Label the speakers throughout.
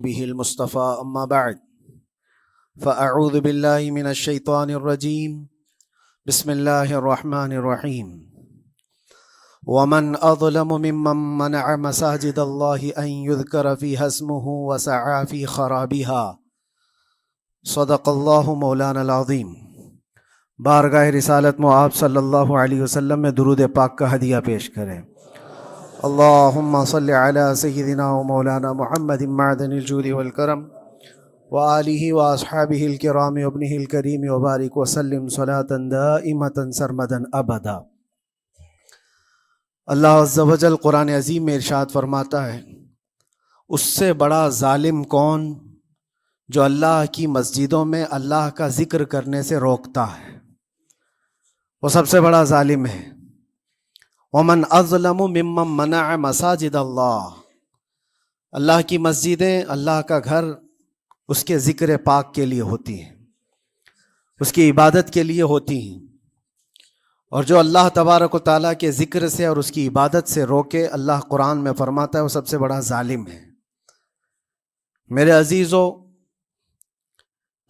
Speaker 1: به المصطفى أما بعد فأعوذ بالله من الشيطان الرجيم بسم الله الرحمن الرحيم ومن أظلم ممن منع مساجد الله أن يذكر فيها اسمه وسعى في خرابها صدق الله مولانا العظیم۔ بارگاہ رسالت میں آپ صلی اللہ علیہ وسلم میں درود پاک کا ہدیہ پیش کریں۔ اللہم صلی علی سیدنا و مولانا محمد معدن الجود والکرم وآلہ واصحابہ الکرام وابنہ الکریم وبارک وسلم صلاة دائمتا سرمدا ابدا۔ اللہ عز و جل قرآن عظیم میں ارشاد فرماتا ہے، اس سے بڑا ظالم کون جو اللہ کی مسجدوں میں اللہ کا ذکر کرنے سے روکتا ہے، وہ سب سے بڑا ظالم ہے۔ ومن اظلم ممن منع مساجد اللہ، اللہ کی مسجدیں، اللہ کا گھر اس کے ذکر پاک کے لیے ہوتی ہیں، اس کی عبادت کے لیے ہوتی ہیں، اور جو اللہ تبارک و تعالیٰ کے ذکر سے اور اس کی عبادت سے روکے، اللہ قرآن میں فرماتا ہے وہ سب سے بڑا ظالم ہے۔ میرے عزیزو،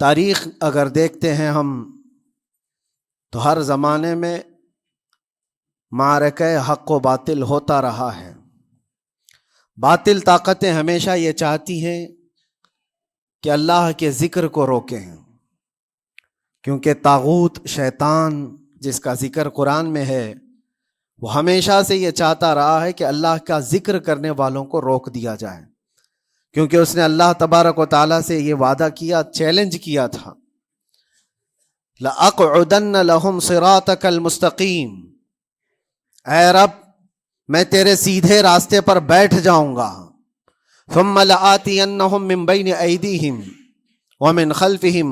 Speaker 1: تاریخ اگر دیکھتے ہیں ہم تو ہر زمانے میں معرکہ حق و باطل ہوتا رہا ہے۔ باطل طاقتیں ہمیشہ یہ چاہتی ہیں کہ اللہ کے ذکر کو روکیں، کیونکہ طاغوت شیطان جس کا ذکر قرآن میں ہے وہ ہمیشہ سے یہ چاہتا رہا ہے کہ اللہ کا ذکر کرنے والوں کو روک دیا جائے، کیونکہ اس نے اللہ تبارک و تعالیٰ سے یہ وعدہ کیا، چیلنج کیا تھا، لَأَقْعُدَنَّ لَهُمْ صِرَاطَكَ الْمُسْتَقِيمِ، اے رب میں تیرے سیدھے راستے پر بیٹھ جاؤں گا، ثُمَّ لَآتِيَنَّهُمْ مِنْ بَيْنِ أَيْدِيهِمْ وَمِنْ خَلْفِهِمْ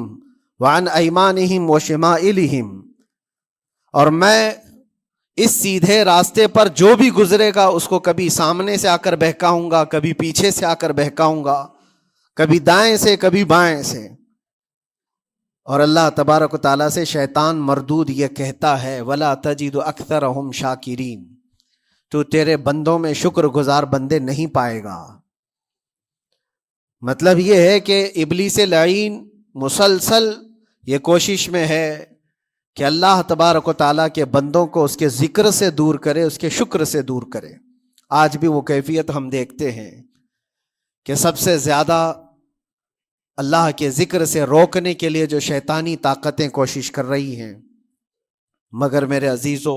Speaker 1: وَعَنْ أَيْمَانِهِمْ وَشِمَائِلِهِمْ، اور میں اس سیدھے راستے پر جو بھی گزرے گا اس کو کبھی سامنے سے آ کر بہکاؤں گا، کبھی پیچھے سے آ کر بہکاؤں گا، کبھی دائیں سے کبھی بائیں سے۔ اور اللہ تبارک و تعالیٰ سے شیطان مردود یہ کہتا ہے، وَلَا تَجِدُ أَكْثَرَهُمْ شَاكِرِينَ، تو تیرے بندوں میں شکر گزار بندے نہیں پائے گا۔ مطلب یہ ہے کہ ابلیس لعین مسلسل یہ کوشش میں ہے کہ اللہ تبارک و تعالیٰ کے بندوں کو اس کے ذکر سے دور کرے، اس کے شکر سے دور کرے۔ آج بھی وہ کیفیت ہم دیکھتے ہیں کہ سب سے زیادہ اللہ کے ذکر سے روکنے کے لیے جو شیطانی طاقتیں کوشش کر رہی ہیں، مگر میرے عزیزو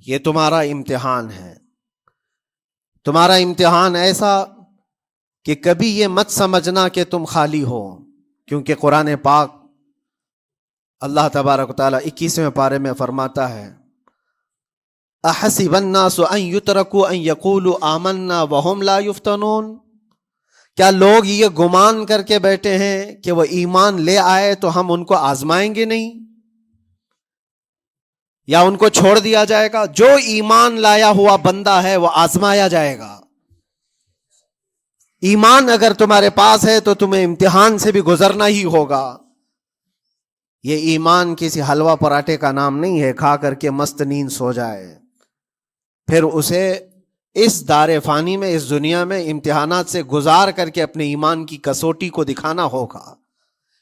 Speaker 1: یہ تمہارا امتحان ہے، تمہارا امتحان ایسا کہ کبھی یہ مت سمجھنا کہ تم خالی ہو، کیونکہ قرآن پاک اللہ تبارک و تعالیٰ 21ویں پارے میں فرماتا ہے، احسب الناس ان یترکوا ان یقولوا آمنا وهم لا یفتنون، کیا لوگ یہ گمان کر کے بیٹھے ہیں کہ وہ ایمان لے آئے تو ہم ان کو آزمائیں گے نہیں، یا ان کو چھوڑ دیا جائے گا؟ جو ایمان لایا ہوا بندہ ہے وہ آزمایا جائے گا۔ ایمان اگر تمہارے پاس ہے تو تمہیں امتحان سے بھی گزرنا ہی ہوگا۔ یہ ایمان کسی حلوہ پراٹھے کا نام نہیں ہے، کھا کر کے مست نیند سو جائے، پھر اسے اس دار فانی میں، اس دنیا میں امتحانات سے گزار کر کے اپنے ایمان کی کسوٹی کو دکھانا ہوگا۔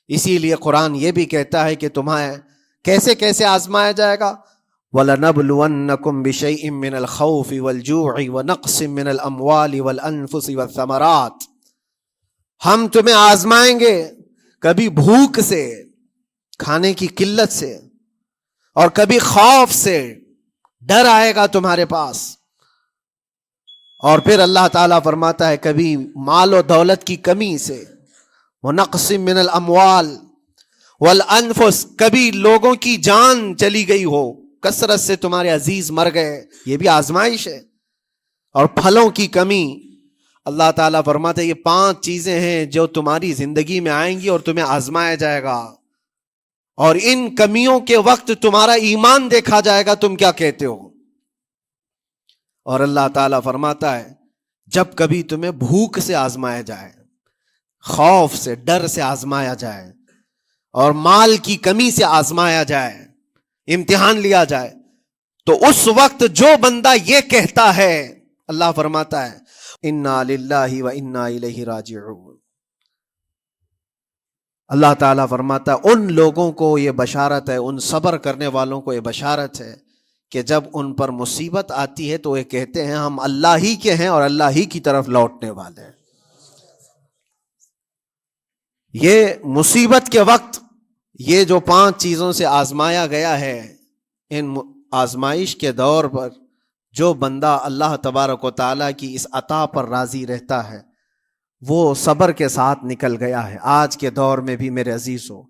Speaker 1: اسی لیے قرآن یہ بھی کہتا ہے کہ تمہیں کیسے کیسے آزمایا جائے گا، وَلَنَبْلُوَنَّكُمْ بِشَيْءٍ مِّنَ الْخَوْفِ وَالْجُوعِ وَنَقْصٍ مِّنَ الْأَمْوَالِ وَالْأَنفُسِ وَالثَّمَرَاتِ، ہم تمہیں آزمائیں گے کبھی بھوک سے، کھانے کی قلت سے، اور کبھی خوف سے، ڈر آئے گا تمہارے پاس، اور پھر اللہ تعالیٰ فرماتا ہے کبھی مال و دولت کی کمی سے، وَنَقْصٍ مِّنَ الْأَمْوَالِ وَالْأَنفُسِ، کبھی لوگوں کی جان چلی گئی ہو، کثرت سے تمہارے عزیز مر گئے، یہ بھی آزمائش ہے، اور پھلوں کی کمی۔ اللہ تعالیٰ فرماتا ہے یہ 5 چیزیں ہیں جو تمہاری زندگی میں آئیں گی اور تمہیں آزمایا جائے گا، اور ان کمیوں کے وقت تمہارا ایمان دیکھا جائے گا، تم کیا کہتے ہو۔ اور اللہ تعالیٰ فرماتا ہے جب کبھی تمہیں بھوک سے آزمایا جائے، خوف سے، ڈر سے آزمایا جائے، اور مال کی کمی سے آزمایا جائے، امتحان لیا جائے، تو اس وقت جو بندہ یہ کہتا ہے، اللہ فرماتا ہے انا للہ و انا الیہ راجعون، اللہ تعالیٰ فرماتا ہے ان لوگوں کو یہ بشارت ہے، ان صبر کرنے والوں کو یہ بشارت ہے کہ جب ان پر مصیبت آتی ہے تو یہ کہتے ہیں ہم اللہ ہی کے ہیں اور اللہ ہی کی طرف لوٹنے والے ہیں۔ یہ مصیبت کے وقت یہ جو 5 چیزوں سے آزمایا گیا ہے، ان آزمائش کے دور پر جو بندہ اللہ تبارک و تعالیٰ کی اس عطا پر راضی رہتا ہے وہ صبر کے ساتھ نکل گیا ہے۔ آج کے دور میں بھی میرے عزیزو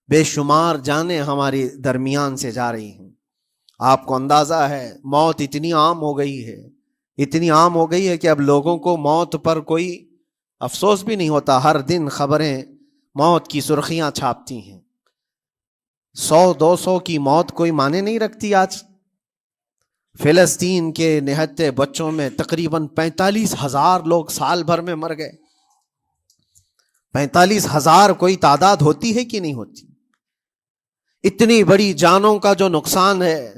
Speaker 1: بے شمار جانیں ہماری درمیان سے جا رہی ہیں۔ آپ کو اندازہ ہے موت اتنی عام ہو گئی ہے، اتنی عام ہو گئی ہے کہ اب لوگوں کو موت پر کوئی افسوس بھی نہیں ہوتا۔ ہر دن خبریں موت کی سرخیاں چھاپتی ہیں، 100-200 کی موت کوئی معنی نہیں رکھتی۔ آج فلسطین کے نہتے بچوں میں تقریباً 45,000 لوگ سال بھر میں مر گئے۔ 45,000 کوئی تعداد ہوتی ہے کہ نہیں ہوتی؟ اتنی بڑی جانوں کا جو نقصان ہے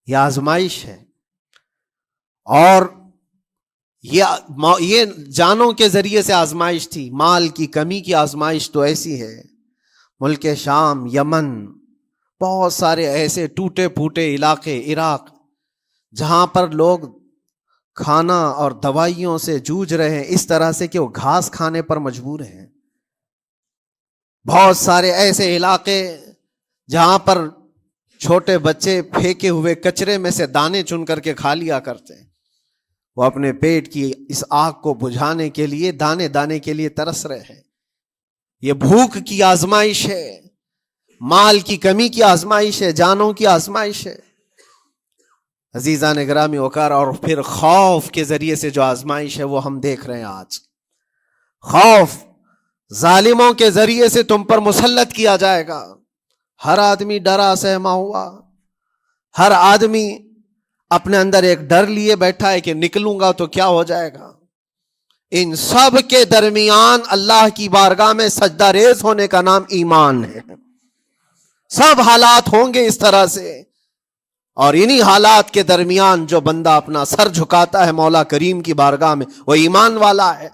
Speaker 1: یہ آزمائش ہے، اور یہ جانوں کے ذریعے سے آزمائش تھی۔ مال کی کمی کی آزمائش تو ایسی ہے، ملک شام، یمن، بہت سارے ایسے ٹوٹے پھوٹے علاقے، عراق، جہاں پر لوگ کھانا اور دوائیوں سے جوجھ رہے ہیں اس طرح سے کہ وہ گھاس کھانے پر مجبور ہیں۔ بہت سارے ایسے علاقے جہاں پر چھوٹے بچے پھینکے ہوئے کچرے میں سے دانے چن کر کے کھا لیا کرتے ہیں۔ وہ اپنے پیٹ کی اس آگ کو بجھانے کے لیے دانے دانے کے لیے ترس رہے ہیں۔ یہ بھوک کی آزمائش ہے، مال کی کمی کی آزمائش ہے، جانوں کی آزمائش ہے۔ عزیزان گرامی وقار، اور پھر خوف کے ذریعے سے جو آزمائش ہے وہ ہم دیکھ رہے ہیں آج۔ خوف ظالموں کے ذریعے سے تم پر مسلط کیا جائے گا۔ ہر آدمی ڈرا سہما ہوا، ہر آدمی اپنے اندر ایک ڈر لیے بیٹھا ہے کہ نکلوں گا تو کیا ہو جائے گا۔ ان سب کے درمیان اللہ کی بارگاہ میں سجدہ ریز ہونے کا نام ایمان ہے۔ سب حالات ہوں گے اس طرح سے، اور انہی حالات کے درمیان جو بندہ اپنا سر جھکاتا ہے مولا کریم کی بارگاہ میں وہ ایمان والا ہے۔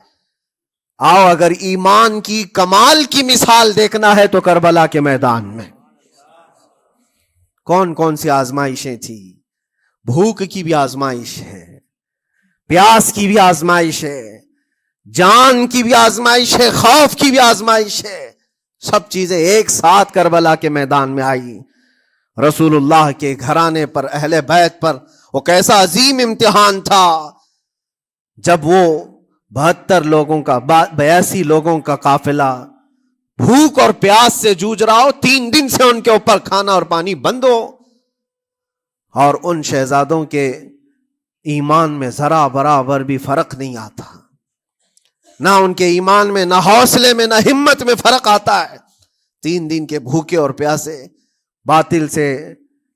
Speaker 1: آؤ اگر ایمان کی کمال کی مثال دیکھنا ہے تو کربلا کے میدان میں کون کون سی آزمائشیں تھیں۔ بھوک کی بھی آزمائش ہے، پیاس کی بھی آزمائش ہے، جان کی بھی آزمائش ہے، خوف کی بھی آزمائش ہے۔ سب چیزیں ایک ساتھ کربلا کے میدان میں آئی۔ رسول اللہ کے گھرانے پر، اہل بیت پر وہ کیسا عظیم امتحان تھا جب وہ 72 لوگوں کا 82 لوگوں کا قافلہ بھوک اور پیاس سے جوجھ رہا ہو، 3 دن سے ان کے اوپر کھانا اور پانی بند ہو، اور ان شہزادوں کے ایمان میں ذرا برابر بھی فرق نہیں آتا۔ نہ ان کے ایمان میں، نہ حوصلے میں، نہ ہمت میں فرق آتا ہے۔ 3 دن کے بھوکے اور پیاسے باطل سے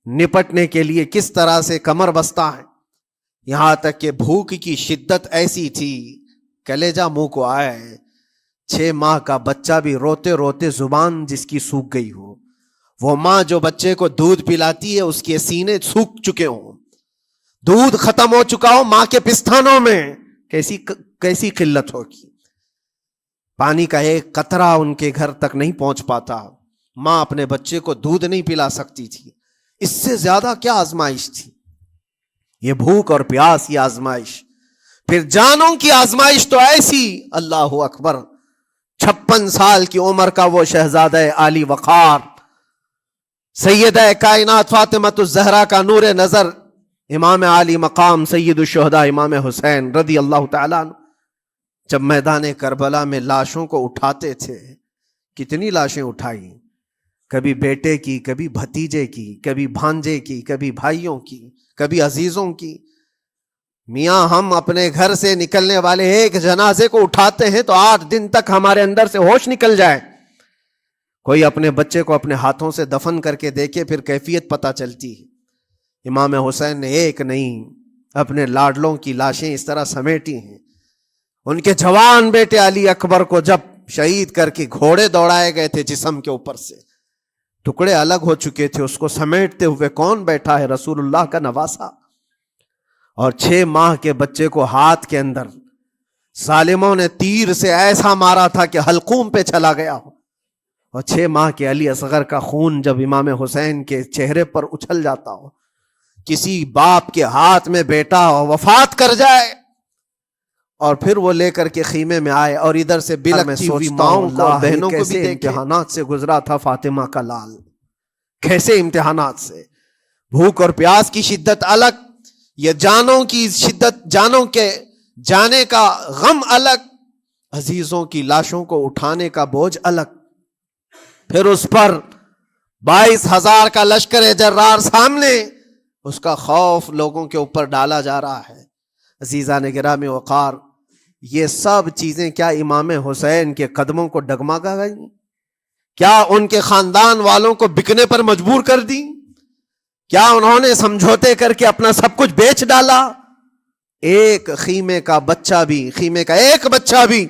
Speaker 1: نپٹنے کے لیے کس طرح سے کمر بستہ ہے۔ یہاں تک کہ بھوک کی شدت ایسی تھی کلیجہ منہ کو آئے، 6 ماہ کا بچہ بھی روتے روتے زبان جس کی سوکھ گئی ہو، وہ ماں جو بچے کو دودھ پلاتی ہے اس کے سینے سوکھ چکے ہوں، دودھ ختم ہو چکا ہو ماں کے پستانوں میں، کیسی قلت ہوگی۔ پانی کا ایک قطرہ ان کے گھر تک نہیں پہنچ پاتا، ماں اپنے بچے کو دودھ نہیں پلا سکتی تھی۔ اس سے زیادہ کیا آزمائش تھی؟ یہ بھوک اور پیاس کی آزمائش۔ پھر جانوں کی آزمائش تو ایسی، اللہ اکبر، 56 سال کی عمر کا وہ شہزادہ عالی وقار، سیدہ کائنات فاطمۃ الزہرا کا نور نظر، امام عالی مقام سید الشہداء امام حسین رضی اللہ تعالیٰ عنہ، جب میدان کربلا میں لاشوں کو اٹھاتے تھے، کتنی لاشیں اٹھائی، کبھی بیٹے کی، کبھی بھتیجے کی، کبھی بھانجے کی، کبھی بھائیوں کی، کبھی عزیزوں کی۔ میاں ہم اپنے گھر سے نکلنے والے ایک جنازے کو اٹھاتے ہیں تو 8 دن تک ہمارے اندر سے ہوش نکل جائے۔ کوئی اپنے بچے کو اپنے ہاتھوں سے دفن کر کے دیکھے پھر کیفیت پتہ چلتی ہے۔ امام حسین نے ایک نہیں اپنے لاڈلوں کی لاشیں اس طرح سمیٹی ہیں۔ ان کے جوان بیٹے علی اکبر کو جب شہید کر کے گھوڑے دوڑائے گئے تھے جسم کے اوپر سے، ٹکڑے الگ ہو چکے تھے، اس کو سمیٹتے ہوئے کون بیٹھا ہے؟ رسول اللہ کا نواسا۔ اور 6 ماہ کے بچے کو ہاتھ کے اندر ظالموں نے تیر سے ایسا مارا تھا کہ حلقوم پہ چلا گیا ہو۔ اور 6 ماہ کے علی اصغر کا خون جب امام حسین کے چہرے پر اچھل جاتا ہو، کسی باپ کے ہاتھ میں بیٹا وفات کر جائے اور پھر وہ لے کر کے خیمے میں آئے، اور ادھر سے بلکتی ہوئی ماؤں کو، بہنوں کو بھی امتحانات سے گزرا تھا فاطمہ کا لال، کیسے امتحانات سے، بھوک اور پیاس کی شدت الگ، یہ جانوں کی شدت، جانوں کے جانے کا غم الگ، عزیزوں کی لاشوں کو اٹھانے کا بوجھ الگ، پھر اس پر 22,000 کا لشکر جرار سامنے، اس کا خوف لوگوں کے اوپر ڈالا جا رہا ہے۔ عزیزان گرامی وقار، یہ سب چیزیں کیا امام حسین کے قدموں کو ڈگمگا گئیں؟ کیا ان کے خاندان والوں کو بکنے پر مجبور کر دی؟ کیا انہوں نے سمجھوتے کر کے اپنا سب کچھ بیچ ڈالا؟ ایک خیمے کا بچہ بھی، خیمے کا ایک بچہ بھی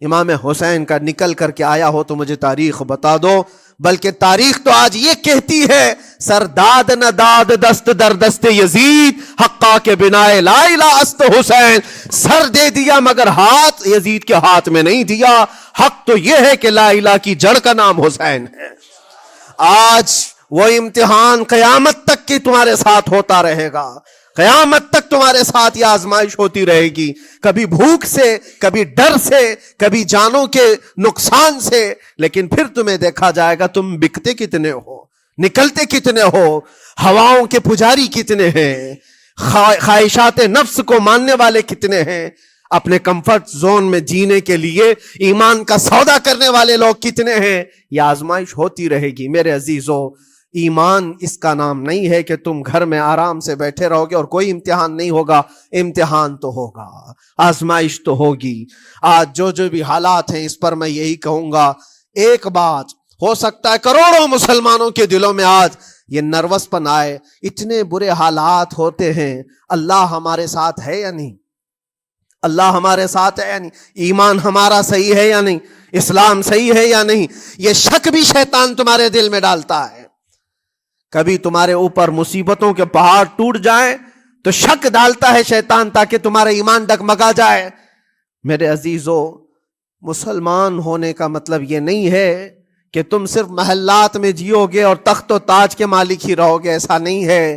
Speaker 1: امام حسین کا نکل کر کے آیا ہو تو مجھے تاریخ بتا دو۔ بلکہ تاریخ تو آج یہ کہتی ہے، سر داد نہ داد دست در دست یزید، حقا کے بنا لا الہ است حسین، سر دے دیا مگر ہاتھ یزید کے ہاتھ میں نہیں دیا۔ حق تو یہ ہے کہ لا الہ کی جڑ کا نام حسین ہے۔ آج وہ امتحان قیامت تک کی تمہارے ساتھ ہوتا رہے گا، قیامت تک تمہارے ساتھ یہ آزمائش ہوتی رہے گی، کبھی بھوک سے، کبھی ڈر سے، کبھی جانوں کے نقصان سے، لیکن پھر تمہیں دیکھا جائے گا تم بکتے کتنے ہو، نکلتے کتنے ہو، ہواؤں کے پجاری کتنے ہیں، خواہشات نفس کو ماننے والے کتنے ہیں، اپنے کمفرٹ زون میں جینے کے لیے ایمان کا سودا کرنے والے لوگ کتنے ہیں۔ یہ آزمائش ہوتی رہے گی میرے عزیزو۔ ایمان اس کا نام نہیں ہے کہ تم گھر میں آرام سے بیٹھے رہو گے اور کوئی امتحان نہیں ہوگا، امتحان تو ہوگا، آزمائش تو ہوگی۔ آج جو بھی حالات ہیں اس پر میں یہی کہوں گا، ایک بات ہو سکتا ہے کروڑوں مسلمانوں کے دلوں میں آج یہ نروس پن آئے، اتنے برے حالات ہوتے ہیں، اللہ ہمارے ساتھ ہے یا نہیں؟ اللہ ہمارے ساتھ ہے یا نہیں؟ ایمان ہمارا صحیح ہے یا نہیں؟ اسلام صحیح ہے یا نہیں؟ یہ شک بھی شیطان تمہارے دل میں ڈالتا ہے۔ کبھی تمہارے اوپر مصیبتوں کے پہاڑ ٹوٹ جائیں تو شک ڈالتا ہے شیطان تاکہ تمہارا ایمان ڈگمگا جائے۔ میرے عزیزو، مسلمان ہونے کا مطلب یہ نہیں ہے کہ تم صرف محلات میں جیو گے اور تخت و تاج کے مالک ہی رہو گے، ایسا نہیں ہے۔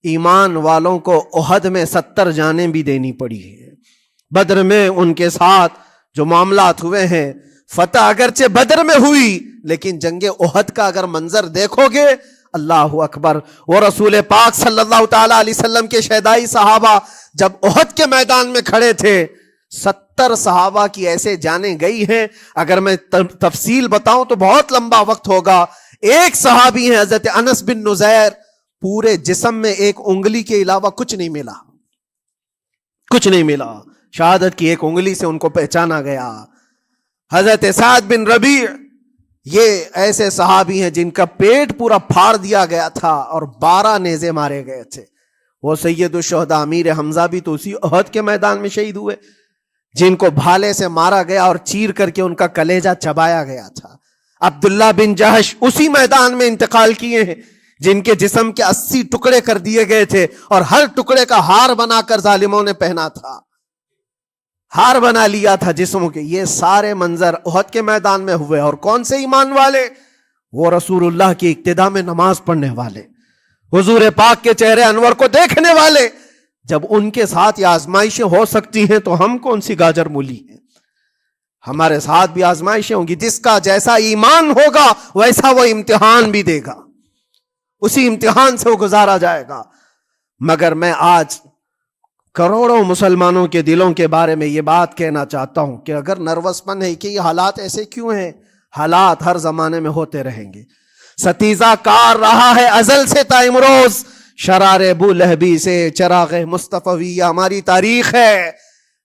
Speaker 1: ایمان والوں کو احد میں 70 جانیں بھی دینی پڑی ہے، بدر میں ان کے ساتھ جو معاملات ہوئے ہیں، فتح اگرچہ بدر میں ہوئی لیکن جنگ احد کا اگر منظر دیکھو گے، اللہ اکبر، وہ رسول پاک صلی اللہ تعالی علیہ وسلم کے شہدائی صحابہ جب احد کے میدان میں کھڑے تھے، 70 صحابہ کی ایسے جانیں گئی ہیں، اگر میں تفصیل بتاؤں تو بہت لمبا وقت ہوگا۔ ایک صحابی ہیں حضرت انس بن نزیر، پورے جسم میں ایک انگلی کے علاوہ کچھ نہیں ملا، کچھ نہیں ملا، شہادت کی ایک انگلی سے ان کو پہچانا گیا۔ حضرت سعد بن ربیع، یہ ایسے صحابی ہیں جن کا پیٹ پورا پھاڑ دیا گیا تھا اور 12 نیزے مارے گئے تھے۔ وہ سید الشہداء امیر حمزہ بھی تو اسی احد کے میدان میں شہید ہوئے، جن کو بھالے سے مارا گیا اور چیر کر کے ان کا کلیجہ چبایا گیا تھا۔ عبداللہ بن جہش اسی میدان میں انتقال کیے ہیں، جن کے جسم کے 80 ٹکڑے کر دیے گئے تھے اور ہر ٹکڑے کا ہار بنا کر ظالموں نے پہنا تھا، ہار بنا لیا تھا جسموں کے۔ یہ سارے منظر احد کے میدان میں ہوئے، اور کون سے ایمان والے؟ وہ رسول اللہ کی اقتداء میں نماز پڑھنے والے، حضور پاک کے چہرے انور کو دیکھنے والے۔ جب ان کے ساتھ یہ آزمائشیں ہو سکتی ہیں تو ہم کون سی گاجر مولی ہیں؟ ہمارے ساتھ بھی آزمائشیں ہوں گی، جس کا جیسا ایمان ہوگا ویسا وہ امتحان بھی دے گا، اسی امتحان سے وہ گزارا جائے گا۔ مگر میں آج کروڑوں مسلمانوں کے دلوں کے بارے میں یہ بات کہنا چاہتا ہوں کہ اگر نروس پن ہے کہ یہ حالات ایسے کیوں ہیں، حالات ہر زمانے میں ہوتے رہیں گے۔ ستیزہ کار رہا ہے ازل سے تا امروز، شرار ابو لہبی سے چراغ مصطفی، یہ ہماری تاریخ ہے،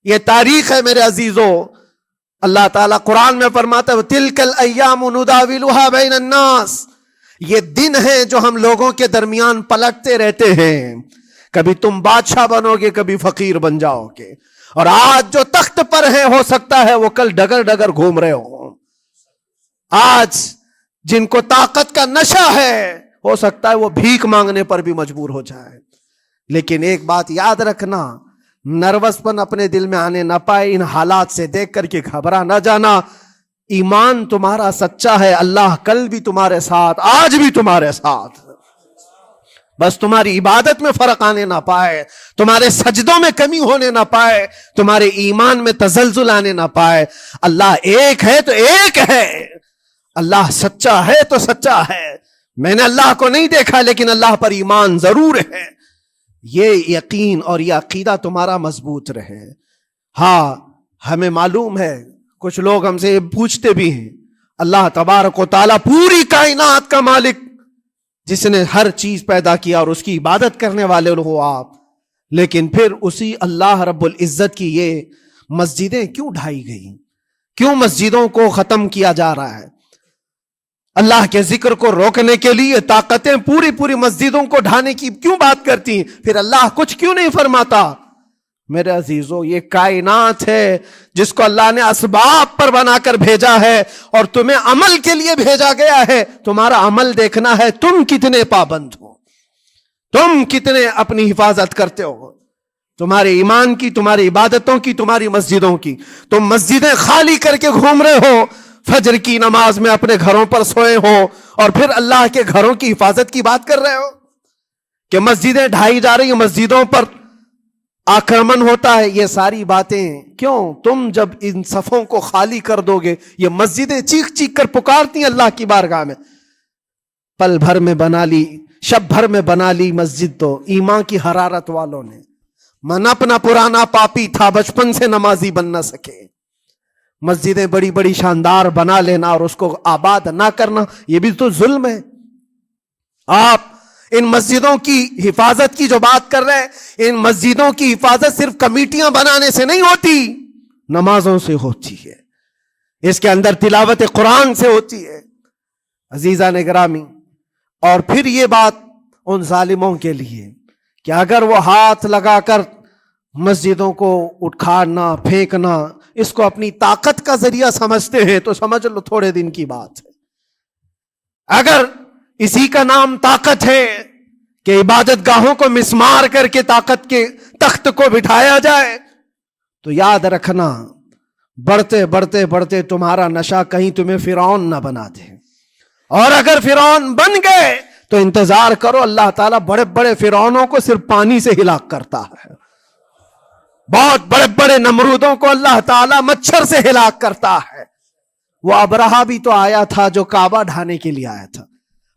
Speaker 1: یہ تاریخ ہے میرے عزیزو۔ اللہ تعالیٰ قرآن میں فرماتا ہے تِلْكَ الْأَيَّامُ نُدَاوِلُهَا بَيْنَ النَّاسِ، یہ دن ہیں جو ہم لوگوں کے درمیان پلٹتے رہتے ہیں، کبھی تم بادشاہ بنو گے، کبھی فقیر بن جاؤ گے، اور آج جو تخت پر ہیں ہو سکتا ہے وہ کل ڈگر ڈگر گھوم رہے ہوں۔ آج جن کو طاقت کا نشہ ہے ہو سکتا ہے وہ بھیک مانگنے پر بھی مجبور ہو جائے۔ لیکن ایک بات یاد رکھنا، نروس پن اپنے دل میں آنے نہ پائے، ان حالات سے دیکھ کر کے گھبرا نہ جانا۔ ایمان تمہارا سچا ہے، اللہ کل بھی تمہارے ساتھ، آج بھی تمہارے ساتھ، بس تمہاری عبادت میں فرق آنے نہ پائے، تمہارے سجدوں میں کمی ہونے نہ پائے، تمہارے ایمان میں تزلزل آنے نہ پائے۔ اللہ ایک ہے تو ایک ہے، اللہ سچا ہے تو سچا ہے۔ میں نے اللہ کو نہیں دیکھا لیکن اللہ پر ایمان ضرور ہے۔ یہ یقین اور یہ عقیدہ تمہارا مضبوط رہے۔ ہاں ہمیں معلوم ہے، کچھ لوگ ہم سے پوچھتے بھی ہیں، اللہ تبارک و تعالیٰ پوری کائنات کا مالک جس نے ہر چیز پیدا کیا اور اس کی عبادت کرنے والے ہو آپ، لیکن پھر اسی اللہ رب العزت کی یہ مسجدیں کیوں ڈھائی گئی؟ کیوں مسجدوں کو ختم کیا جا رہا ہے؟ اللہ کے ذکر کو روکنے کے لیے طاقتیں پوری مسجدوں کو ڈھانے کی کیوں بات کرتی ہیں؟ پھر اللہ کچھ کیوں نہیں فرماتا؟ میرے عزیزو، یہ کائنات ہے جس کو اللہ نے اسباب پر بنا کر بھیجا ہے اور تمہیں عمل کے لیے بھیجا گیا ہے۔ تمہارا عمل دیکھنا ہے، تم کتنے پابند ہو، تم کتنے اپنی حفاظت کرتے ہو، تمہارے ایمان کی، تمہاری عبادتوں کی، تمہاری مسجدوں کی۔ تم مسجدیں خالی کر کے گھوم رہے ہو، فجر کی نماز میں اپنے گھروں پر سوئے ہو اور پھر اللہ کے گھروں کی حفاظت کی بات کر رہے ہو کہ مسجدیں ڈھائی جا رہی ہیں، مسجدوں پر آکرمن ہوتا ہے۔ یہ ساری باتیں کیوں؟ تم جب ان صفوں کو خالی کر دو گے، یہ مسجدیں چیخ چیخ کر پکارتی ہیں اللہ کی بارگاہ میں، پل بھر میں بنا لی، شب بھر میں بنا لی مسجد تو ایمان کی حرارت والوں نے۔ من اپنا پرانا پاپی تھا، بچپن سے نمازی بن نہ سکے۔ مسجدیں بڑی بڑی شاندار بنا لینا اور اس کو آباد نہ کرنا، یہ بھی تو ظلم ہے۔ آپ ان مسجدوں کی حفاظت کی جو بات کر رہے ہیں، ان مسجدوں کی حفاظت صرف کمیٹیاں بنانے سے نہیں ہوتی، نمازوں سے ہوتی ہے، اس کے اندر تلاوت قرآن سے ہوتی ہے۔ عزیزان گرامی، اور پھر یہ بات ان ظالموں کے لیے کہ اگر وہ ہاتھ لگا کر مسجدوں کو اٹھانا پھینکنا اس کو اپنی طاقت کا ذریعہ سمجھتے ہیں تو سمجھ لو تھوڑے دن کی بات ہے۔ اگر اسی کا نام طاقت ہے کہ عبادت گاہوں کو مسمار کر کے طاقت کے تخت کو بٹھایا جائے، تو یاد رکھنا بڑھتے بڑھتے بڑھتے تمہارا نشہ کہیں تمہیں فرعون نہ بنا دے، اور اگر فرعون بن گئے تو انتظار کرو، اللہ تعالیٰ بڑے بڑے فرعونوں کو صرف پانی سے ہلاک کرتا ہے، بہت بڑے بڑے نمرودوں کو اللہ تعالیٰ مچھر سے ہلاک کرتا ہے۔ وہ ابرہہ بھی تو آیا تھا جو کعبہ ڈھانے کے لیے آیا تھا،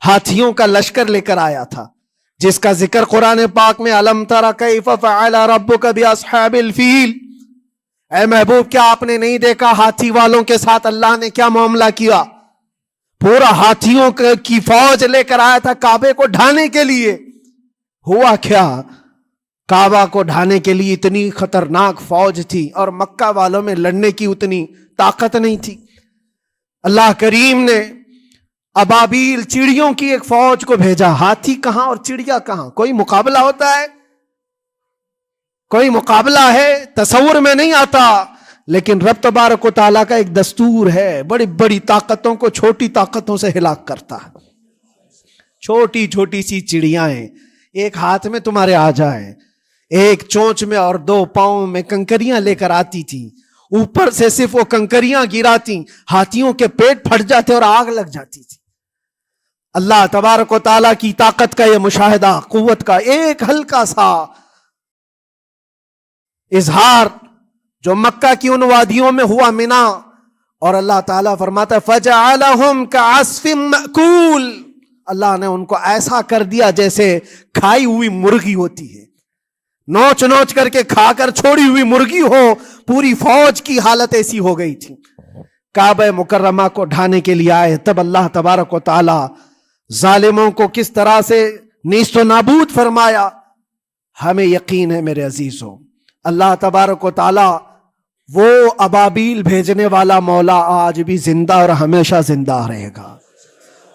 Speaker 1: ہاتھیوں کا لشکر لے کر آیا تھا، جس کا ذکر قرآن پاک میں الم تر کیف فعل ربک باصحاب الفیل۔ اے محبوب، کیا آپ نے نہیں دیکھا ہاتھی والوں کے ساتھ اللہ نے کیا معاملہ کیا؟ پورا ہاتھیوں کی فوج لے کر آیا تھا کعبے کو ڈھانے کے لیے۔ ہوا کیا؟ کعبہ کو ڈھانے کے لیے اتنی خطرناک فوج تھی اور مکہ والوں میں لڑنے کی اتنی طاقت نہیں تھی۔ اللہ کریم نے ابابیل چڑیوں کی ایک فوج کو بھیجا۔ ہاتھی کہاں اور چڑیا کہاں؟ کوئی مقابلہ ہوتا ہے؟ کوئی مقابلہ ہے؟ تصور میں نہیں آتا، لیکن رب تبارک و تعالیٰ کا ایک دستور ہے، بڑی بڑی طاقتوں کو چھوٹی طاقتوں سے ہلاک کرتا ہے۔ چھوٹی چھوٹی سی چڑیاں ہیں، ایک ہاتھ میں تمہارے آ جائے، ایک چونچ میں اور دو پاؤں میں کنکریاں لے کر آتی تھی، اوپر سے صرف وہ کنکریاں گراتی، ہاتھیوں کے پیٹ پھٹ جاتے اور آگ لگ جاتی تھی۔ اللہ تبارک و تعالیٰ کی طاقت کا یہ مشاہدہ، قوت کا ایک ہلکا سا اظہار جو مکہ کی ان وادیوں میں ہوا منا، اور اللہ تعالیٰ فرماتا ہے فَجَعَلَهُمْ كَعَصْفٍ مَأْكُولٍ، اللہ نے ان کو ایسا کر دیا جیسے کھائی ہوئی مرغی ہوتی ہے، نوچ نوچ کر کے کھا کر چھوڑی ہوئی مرغی ہو۔ پوری فوج کی حالت ایسی ہو گئی تھی۔ کعبہ مکرمہ کو ڈھانے کے لیے آئے، تب اللہ تبارک و تعالی ظالموں کو کس طرح سے نیست و نابود فرمایا۔ ہمیں یقین ہے میرے عزیزوں، اللہ تبارک و تعالی وہ ابابیل بھیجنے والا مولا آج بھی زندہ اور ہمیشہ زندہ رہے گا۔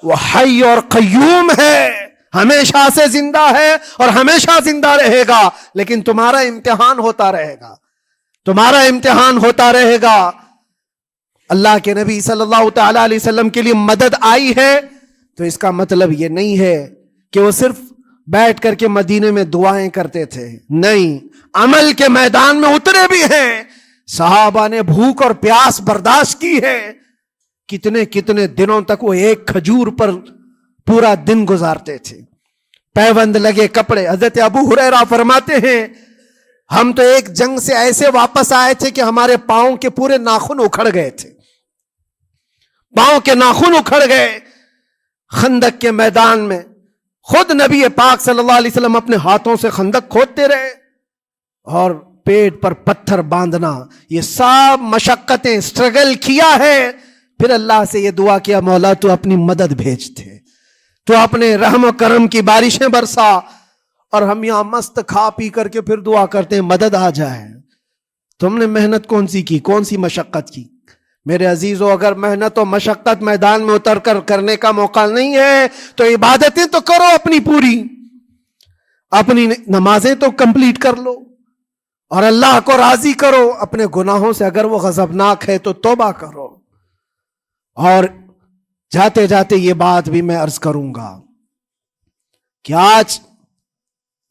Speaker 1: وہ حی اور قیوم ہے، ہمیشہ سے زندہ ہے اور ہمیشہ زندہ رہے گا، لیکن تمہارا امتحان ہوتا رہے گا، تمہارا امتحان ہوتا رہے گا۔ اللہ کے نبی صلی اللہ تعالی علیہ وسلم کے لیے مدد آئی ہے تو اس کا مطلب یہ نہیں ہے کہ وہ صرف بیٹھ کر کے مدینے میں دعائیں کرتے تھے، نہیں، عمل کے میدان میں اترے بھی ہیں۔ صحابہ نے بھوک اور پیاس برداشت کی ہے، کتنے کتنے دنوں تک وہ ایک کھجور پر پورا دن گزارتے تھے، پیوند لگے کپڑے۔ حضرت ابو ہریرہ فرماتے ہیں ہم تو ایک جنگ سے ایسے واپس آئے تھے کہ ہمارے پاؤں کے پورے ناخن اکھڑ گئے تھے، پاؤں کے ناخن اکھڑ گئے۔ خندق کے میدان میں خود نبی پاک صلی اللہ علیہ وسلم اپنے ہاتھوں سے خندق کھودتے رہے، اور پیٹ پر پتھر باندھنا، یہ سب مشقتیں، اسٹرگل کیا ہے۔ پھر اللہ سے یہ دعا کیا مولا تو اپنی مدد بھیج دے، تو اپنے رحم و کرم کی بارشیں برسا۔ اور ہم یہاں مست کھا پی کر کے پھر دعا کرتے ہیں مدد آ جائے۔ تم نے محنت کون سی کی، کون سی مشقت کی؟ میرے عزیزو، اگر محنت و مشقت میدان میں اتر کر کرنے کا موقع نہیں ہے تو عبادتیں تو کرو اپنی پوری، اپنی نمازیں تو کمپلیٹ کر لو اور اللہ کو راضی کرو۔ اپنے گناہوں سے اگر وہ غضبناک ہے تو توبہ کرو۔ اور جاتے جاتے یہ بات بھی میں عرض کروں گا کہ آج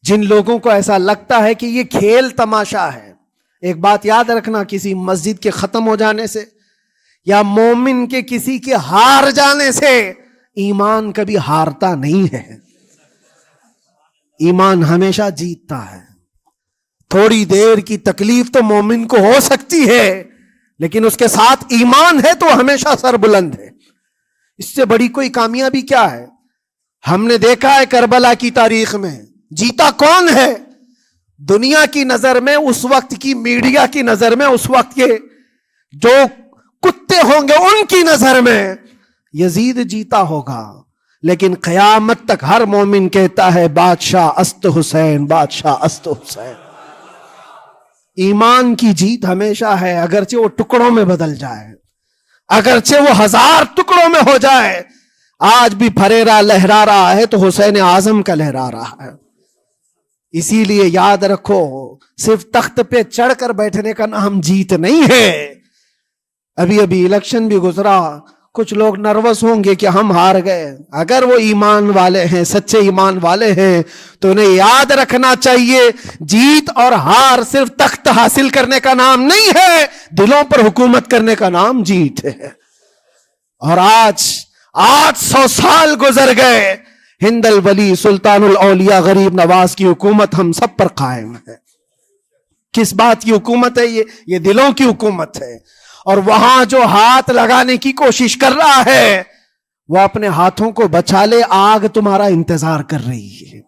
Speaker 1: جن لوگوں کو ایسا لگتا ہے کہ یہ کھیل تماشا ہے، ایک بات یاد رکھنا، کسی مسجد کے ختم ہو جانے سے یا مومن کے کسی کے ہار جانے سے ایمان کبھی ہارتا نہیں ہے، ایمان ہمیشہ جیتتا ہے۔ تھوڑی دیر کی تکلیف تو مومن کو ہو سکتی ہے، لیکن اس کے ساتھ ایمان ہے تو ہمیشہ سر بلند ہے۔ اس سے بڑی کوئی کامیابی کیا ہے؟ ہم نے دیکھا ہے کربلا کی تاریخ میں جیتا کون ہے؟ دنیا کی نظر میں، اس وقت کی میڈیا کی نظر میں، اس وقت کے جو کتے ہوں گے ان کی نظر میں یزید جیتا ہوگا، لیکن قیامت تک ہر مومن کہتا ہے بادشاہ است حسین، بادشاہ است حسین۔ ایمان کی جیت ہمیشہ ہے، اگرچہ وہ ٹکڑوں میں بدل جائے، اگرچہ وہ 1000 ٹکڑوں میں ہو جائے۔ آج بھی پھریرا لہرا رہا ہے تو حسین اعظم کا لہرا رہا ہے۔ اسی لیے یاد رکھو، صرف تخت پہ چڑھ کر بیٹھنے کا نام جیت نہیں ہے۔ ابھی الیکشن بھی گزرا، کچھ لوگ نروس ہوں گے کہ ہم ہار گئے۔ اگر وہ ایمان والے ہیں، سچے ایمان والے ہیں، تو انہیں یاد رکھنا چاہیے جیت اور ہار صرف تخت حاصل کرنے کا نام نہیں ہے، دلوں پر حکومت کرنے کا نام جیت ہے۔ اور آج 800 سال گزر گئے، ہند الولی سلطان الاولیاء غریب نواز کی حکومت ہم سب پر قائم ہے۔ کس بات کی حکومت ہے یہ دلوں کی حکومت ہے۔ اور وہاں جو ہاتھ لگانے کی کوشش کر رہا ہے وہ اپنے ہاتھوں کو بچا لے، آگ تمہارا انتظار کر رہی ہے،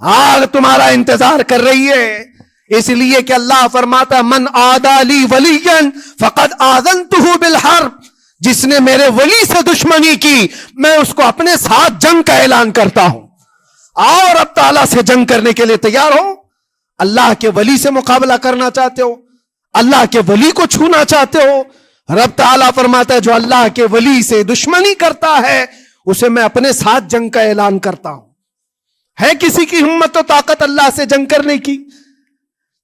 Speaker 1: آگ تمہارا انتظار کر رہی ہے۔ اس لیے کہ اللہ فرماتا من عادی لی ولیا فقد آذنتہ بالحرب، جس نے میرے ولی سے دشمنی کی میں اس کو اپنے ساتھ جنگ کا اعلان کرتا ہوں۔ اور اب تعالیٰ سے جنگ کرنے کے لیے تیار ہو؟ اللہ کے ولی سے مقابلہ کرنا چاہتے ہو؟ اللہ کے ولی کو چھونا چاہتے ہو؟ رب تعالیٰ فرماتا ہے جو اللہ کے ولی سے دشمنی کرتا ہے اسے میں اپنے ساتھ جنگ کا اعلان کرتا ہوں۔ ہے کسی کی ہمت و طاقت اللہ سے جنگ کرنے کی؟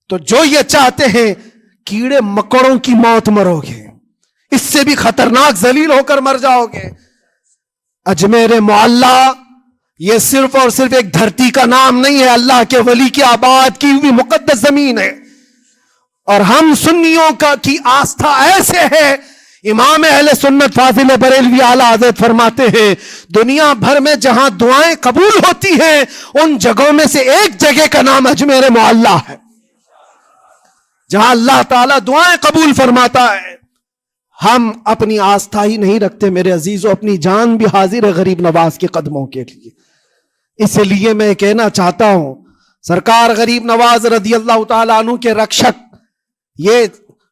Speaker 1: تو جو یہ چاہتے ہیں کیڑے مکڑوں کی موت مرو گے، اس سے بھی خطرناک ذلیل ہو کر مر جاؤ گے۔ اجمیر معلیٰ یہ صرف اور صرف ایک دھرتی کا نام نہیں ہے، اللہ کے ولی کی آباد کی ہوئی مقدس زمین ہے۔ اور ہم سنیوں کی آستھا ایسے ہے، امام اہل سنت فاضل بریلوی اعلیٰ حضرت فرماتے ہیں دنیا بھر میں جہاں دعائیں قبول ہوتی ہیں ان جگہوں میں سے ایک جگہ کا نام اجمیر معلیٰ ہے، جہاں اللہ تعالیٰ دعائیں قبول فرماتا ہے۔ ہم اپنی آستھا ہی نہیں رکھتے میرے عزیزو، اپنی جان بھی حاضر ہے غریب نواز کے قدموں کے لیے۔ اس لیے میں کہنا چاہتا ہوں سرکار غریب نواز رضی اللہ تعالیٰ عنہ کے رکشک، یہ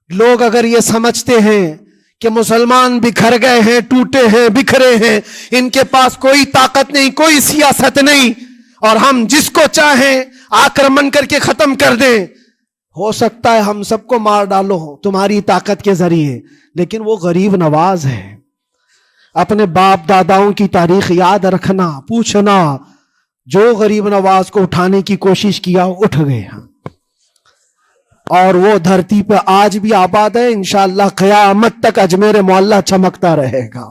Speaker 1: لوگ اگر یہ سمجھتے ہیں کہ مسلمان بکھر گئے ہیں، ٹوٹے ہیں، بکھرے ہیں، ان کے پاس کوئی طاقت نہیں، کوئی سیاست نہیں، اور ہم جس کو چاہیں آکرمن کر کے ختم کر دیں، ہو سکتا ہے ہم سب کو مار ڈالو تمہاری طاقت کے ذریعے، لیکن وہ غریب نواز ہے۔ اپنے باپ داداؤں کی تاریخ یاد رکھنا، پوچھنا، جو غریب نواز کو اٹھانے کی کوشش کیا اٹھ گئے، اور وہ دھرتی پہ آج بھی آباد ہے۔ انشاءاللہ قیامت تک اجمیر معلیٰ چمکتا رہے گا۔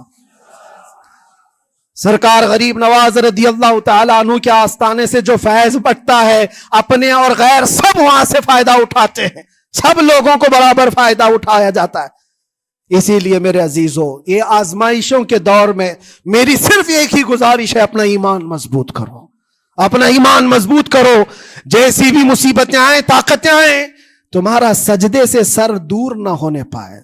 Speaker 1: سرکار غریب نواز رضی اللہ تعالیٰ عنہ کے آستانے سے جو فیض بٹتا ہے، اپنے اور غیر سب وہاں سے فائدہ اٹھاتے ہیں، سب لوگوں کو برابر فائدہ اٹھایا جاتا ہے۔ اسی لیے میرے عزیزوں، یہ آزمائشوں کے دور میں میری صرف ایک ہی گزارش ہے، اپنا ایمان مضبوط کرو، اپنا ایمان مضبوط کرو۔ جیسی بھی مصیبتیں آئیں، طاقتیں آئیں، تمہارا سجدے سے سر دور نہ ہونے پائے،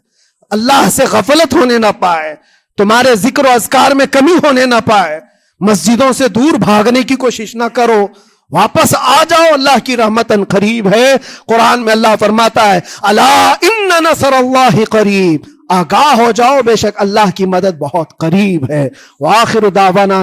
Speaker 1: اللہ سے غفلت ہونے نہ پائے، تمہارے ذکر و اذکار میں کمی ہونے نہ پائے، مسجدوں سے دور بھاگنے کی کوشش نہ کرو، واپس آ جاؤ، اللہ کی رحمت قریب ہے۔ قرآن میں اللہ فرماتا ہے الا ان نصر اللہ قریب، آگاہ ہو جاؤ، بے شک اللہ کی مدد بہت قریب ہے۔ وآخر دعوانا